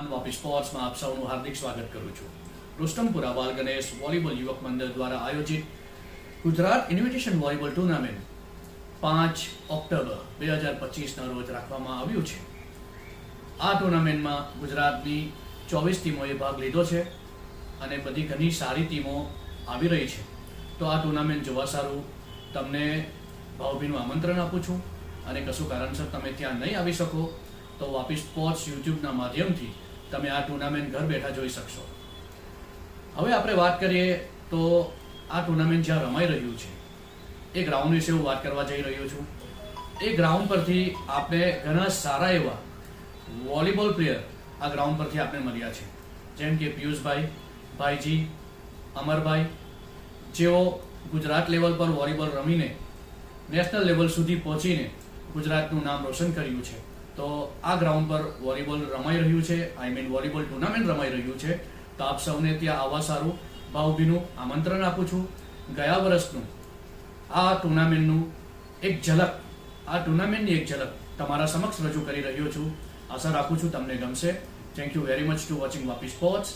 વાપી સ્પોર્ટ્સમાં આપ સૌનું હાર્દિક સ્વાગત કરું છું. રુસ્તમપુરા બાલ ગણેશ વોલીબોલ યુવક મંડળ દ્વારા આયોજિત Gujarat invitation volleyball tournament 5 October 2025ના રોજ રાખવામાં આવ્યું છે. આ ટુર્નામેન્ટમાં ગુજરાતની 24 ટીમોએ ભાગ લીધો છે અને બધી ઘણી સારી ટીમો આવી રહી છે. તો આ ટુર્નામેન્ટ જોવા સારું તમને ભાવભીનું આમંત્રણ આપું છું અને કશું કારણસર તમે ત્યાં નહીં આવી શકો તો વાપી સ્પોર્ટ્સ યુટ્યુબના માધ્યમથી તમે આ ટુર્નામેન્ટ ઘર બેઠા જોઈ શકશો. હવે આપણે વાત કરીએ તો આ ટુર્નામેન્ટ જ્યાં રમાઈ રહ્યું છે એ ગ્રાઉન્ડ વિશે હું વાત કરવા જઈ રહ્યો છું. એ ગ્રાઉન્ડ પરથી આપણે ઘણા સારા એવા વોલીબોલ પ્લેયર આ ગ્રાઉન્ડ પરથી આપણે મળ્યા છે, જેમ કે પિયુષભાઈ, ભાઈજી, અમરભાઈ, જેઓ ગુજરાત લેવલ પર વોલીબોલ રમીને નેશનલ લેવલ સુધી પહોંચીને ગુજરાતનું નામ રોશન કર્યું છે. તો આ ગ્રાઉન્ડ પર વોલીબોલ રમાઈ રહ્યું છે, વોલીબોલ ટુર્નામેન્ટ રમાઈ રહ્યું છે. તો આપ સૌને ત્યાં આવવા સારું ભાવભીનું આમંત્રણ આપું છું. ગયા વર્ષનું આ ટુર્નામેન્ટની એક ઝલક તમારા સમક્ષ રજૂ કરી રહ્યો છું. આશા રાખું છું તમને ગમશે. Thank you very much two watching Vapi sports.